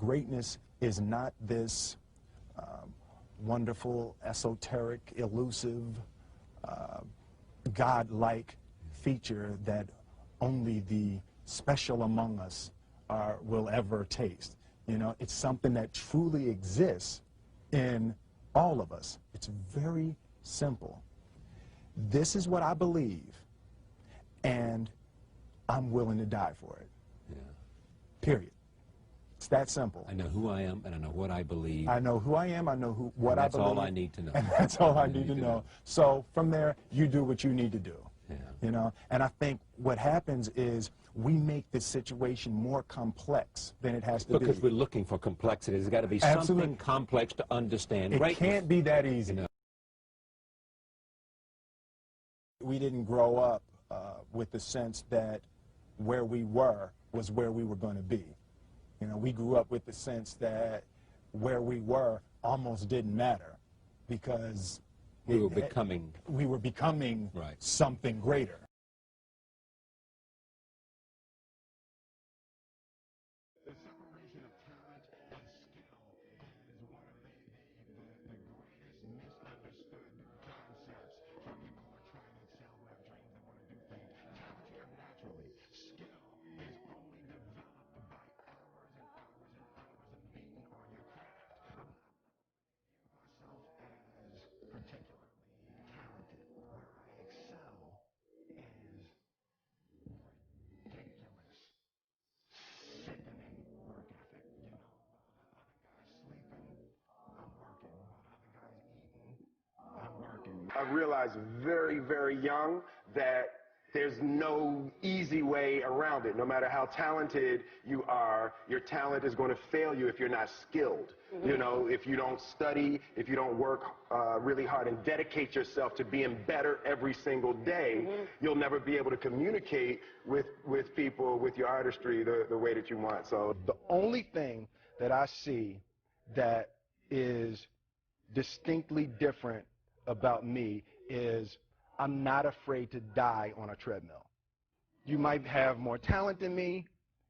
greatness is not this wonderful, esoteric, elusive, God-like feature that only the special among us will ever taste. You know, it's something that truly exists in all of us. It's very simple. This is what I believe, and I'm willing to die for it. Yeah. Period. It's that simple. I know who I am, and I know what I believe. I know who I am, I know what I believe. That's all I need to know. And that's all I need to know. So from there, you do what you need to do. Yeah. You know, and I think what happens is we make this situation more complex than it has to be. Because we're looking for complexity. There's got to be something complex to understand. It can't be that easy. You know. We didn't grow up with the sense that where we were was where we were going to be. You know, we grew up with the sense that where we were almost didn't matter because we were becoming right. Something greater. The separation of talent and skill is one of the greatest misunderstood concepts for people who are trying to excel, who have dreams and want to do things. Talent you have naturally. Skill is only developed by hours and hours and hours of being on your craft. Myself as particularly talented. Where I excel is ridiculous, sickening work ethic. You know, other guys sleeping, I'm working. Other guys eating, I'm working. I realized very, very young that there's no easy way around it. No matter how talented you are, your talent is going to fail you if you're not skilled. Mm-hmm. You know, if you don't study, if you don't work really hard and dedicate yourself to being better every single day, mm-hmm. you'll never be able to communicate with people, with your artistry, the way that you want. So the only thing that I see that is distinctly different about me is I'm not afraid to die on a treadmill. You might have more talent than me,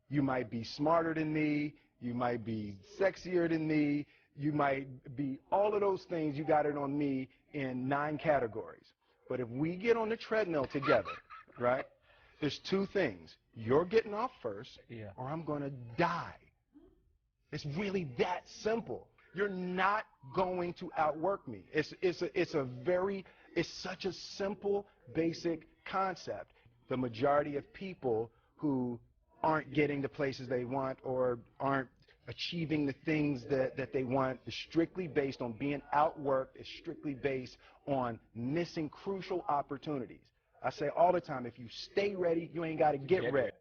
you might be smarter than me, you might be sexier than me, you might be all of those things. You got it on me in 9 categories. But if we get on the treadmill together, right, there's 2 things. You're getting off first, or I'm going to die. It's really that simple. You're not going to outwork me. It's such a simple, basic concept. The majority of people who aren't getting the places they want or aren't achieving the things that they want is strictly based on being outworked, is strictly based on missing crucial opportunities. I say all the time, if you stay ready, you ain't got to get ready.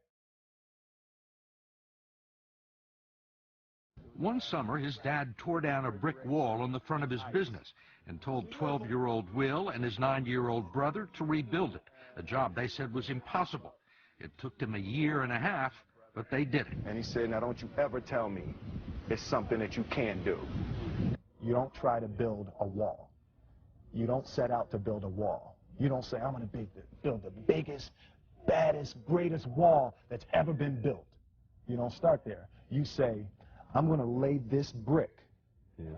One summer, his dad tore down a brick wall on the front of his business and told 12-year-old Will and his 9-year-old brother to rebuild it, a job they said was impossible. It took them 1.5 years, but they did it. And he said, now don't you ever tell me it's something that you can't do. You don't try to build a wall. You don't set out to build a wall. You don't say, I'm going to build the biggest, baddest, greatest wall that's ever been built. You don't start there. You say, I'm going to lay this brick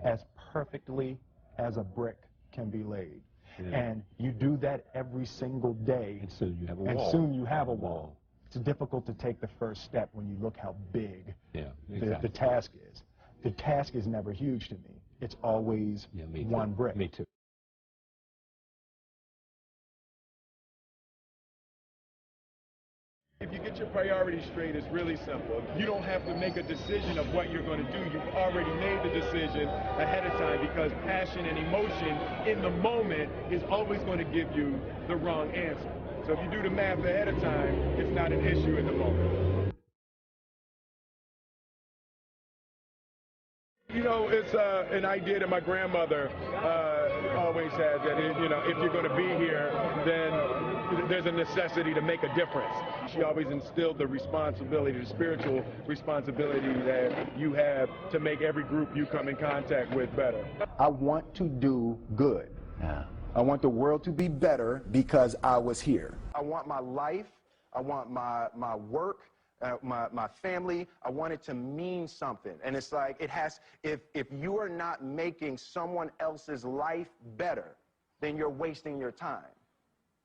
as perfectly as a brick can be laid. And you do that every single day. And soon you have a wall. And soon you have a wall. It's difficult to take the first step when you look how big the task is. The task is never huge to me. It's always one brick. Me too. If you get your priorities straight, it's really simple. You don't have to make a decision of what you're going to do. You've already made the decision ahead of time, because passion and emotion in the moment is always going to give you the wrong answer. So if you do the math ahead of time, it's not an issue in the moment. You know, it's an idea that my grandmother always had, that if you're going to be here, then there's a necessity to make a difference. She always instilled the responsibility, the spiritual responsibility that you have to make every group you come in contact with better. I want to do good. I want the world to be better because I was here. I want my life, I want my work, my family. I want it to mean something. And it's like, it has, if you are not making someone else's life better, then you're wasting your time.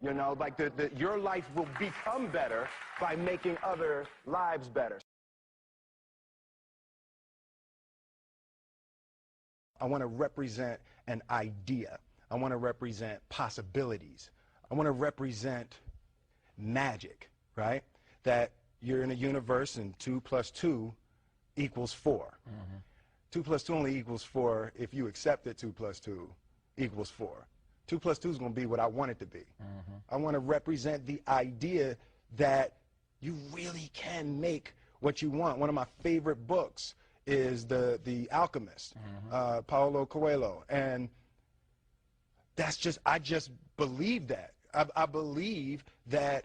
You know, like your life will become better by making other lives better. I want to represent an idea. I want to represent possibilities. I want to represent magic, right? That you're in a universe and 2 + 2 = 4. 2 + 2 only equals 4 if you accept that 2 + 2 = 4. 2 + 2 is going to be what I want it to be. I want to represent the idea that you really can make what you want. One of my favorite books is The Alchemist, Paulo Coelho, and that's just, I just believe that. I believe that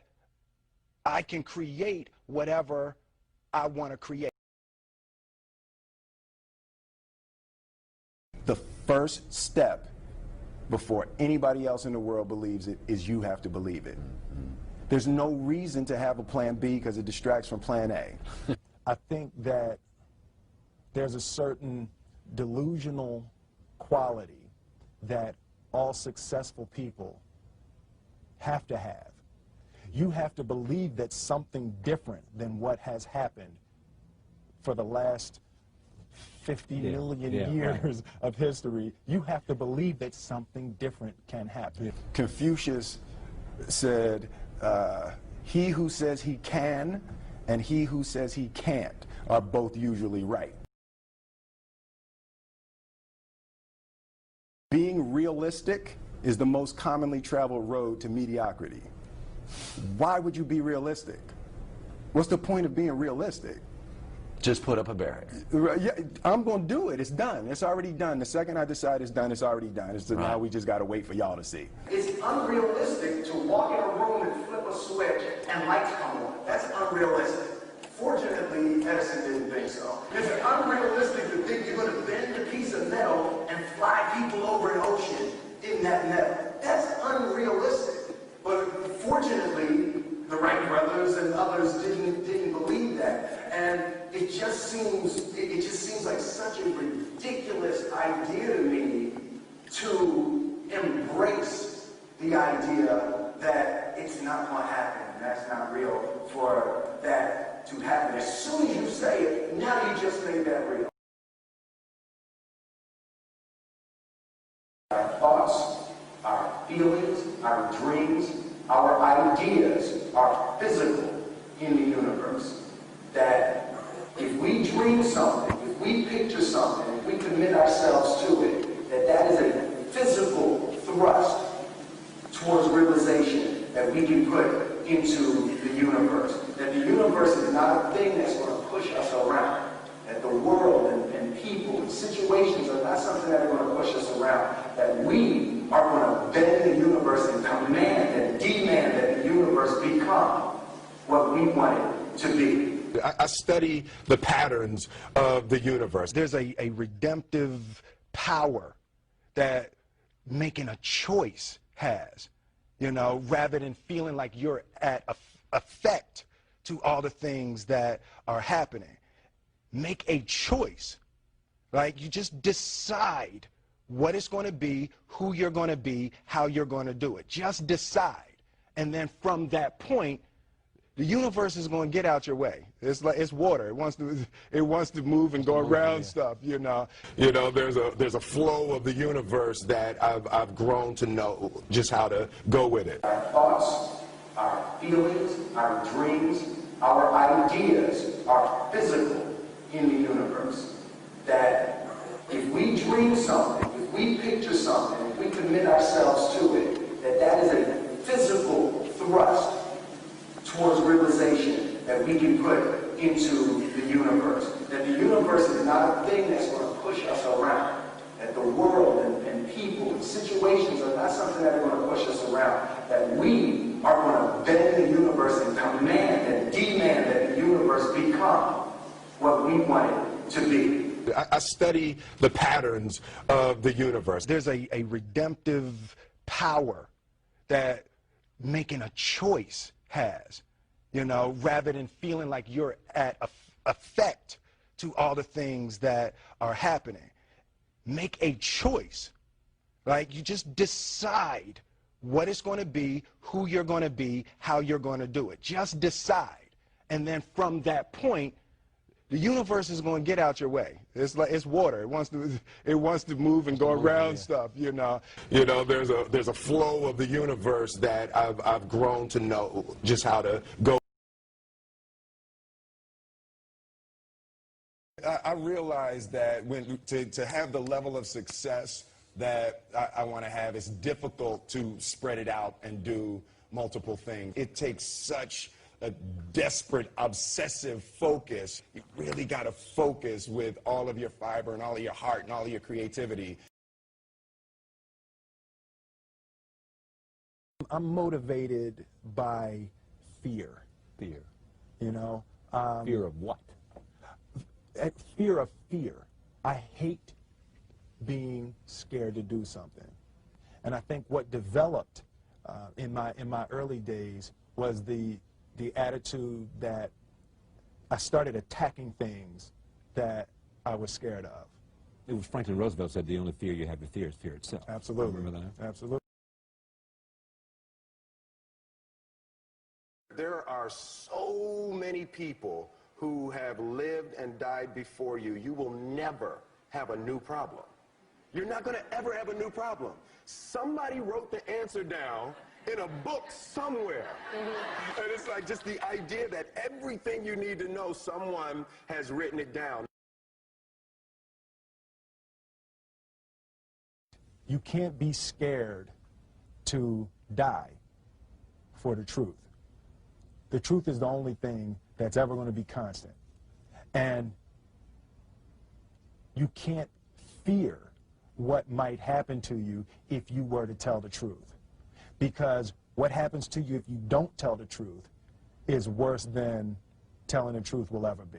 I can create whatever I want to create. The first step before anybody else in the world believes it is you have to believe it. There's no reason to have a plan B because it distracts from plan A. I think that there's a certain delusional quality that all successful people have to have. You have to believe that something different than what has happened for the last 50 million years of history. You have to believe that something different can happen. Confucius said, he who says he can and he who says he can't are both usually right. Being realistic is the most commonly traveled road to mediocrity. Why would you be realistic? What's the point of being realistic? Just put up a barrier. Yeah, I'm going to do it. It's done. It's already done. The second I decide it's done, it's already done. It's now we just got to wait for y'all to see. It's unrealistic to walk in a room and flip a switch and lights come on. That's unrealistic. Fortunately, Edison didn't think so. It's unrealistic to think you're going to bend a piece of metal and fly people over an ocean in that metal. That's unrealistic. But fortunately, the Wright brothers and others didn't believe that. And it just seems like such a ridiculous idea to me to embrace the idea that it's not going to happen. That's not real for that to happen. As soon as you say it, now you just make that real. Our thoughts, our feelings, our dreams, our ideas are physical in the universe. That if we dream something, if we picture something, if we commit ourselves to it, that is a physical thrust towards realization that we can put into the universe. That the universe is not a thing that's going to push us around. That the world and people and situations are not something that are going to push us around. That we are going to bend the universe and command and demand that the universe become what we want it to be. I study the patterns of the universe. There's a redemptive power that making a choice has, you know, rather than feeling like you're at effect to all the things that are happening. Make a choice. Like, you just decide what it's going to be, who you're going to be, how you're going to do it. Just decide. And then from that point, the universe is going to get out your way. It's like it's water. It wants to move and go around stuff. You know, there's a flow of the universe that I've grown to know just how to go with it. Our thoughts, our feelings, our dreams, our ideas are physical in the universe. That if we dream something, if we picture something, if we commit ourselves to it, that is a physical thrust towards realization that we can put into the universe. That the universe is not a thing that's going to push us around. That the world and people and situations are not something that are going to push us around. That we are going to bend the universe and command and demand that the universe become what we want it to be. I study the patterns of the universe. There's a redemptive power that making a choice has, you know, rather than feeling like you're at effect to all the things that are happening. Make a choice, right? You just decide what it's going to be, who you're going to be, how you're going to do it. Just decide. And then from that point, the universe is going to get out your way. It's like it's water. It wants to move and go around stuff, you know. You know, there's a flow of the universe that I've grown to know just how to go. I realize that to have the level of success that I want to have, it's difficult to spread it out and do multiple things. It takes such a desperate, obsessive focus. You really got to focus with all of your fiber and all of your heart and all of your creativity. I'm motivated by fear. Fear. You know? Fear of what? Fear of fear. I hate being scared to do something. And I think what developed in my early days was the attitude that I started attacking things that I was scared of. It was Franklin Roosevelt said the only fear you have to fear is fear itself. Absolutely. Remember that? Absolutely. There are so many people who have lived and died before you. You will never have a new problem. You're not going to ever have a new problem. Somebody wrote the answer down in a book somewhere. And it's like just the idea that everything you need to know, someone has written it down. You can't be scared to die for the truth. The truth is the only thing that's ever going to be constant. And you can't fear what might happen to you if you were to tell the truth. Because what happens to you if you don't tell the truth is worse than telling the truth will ever be.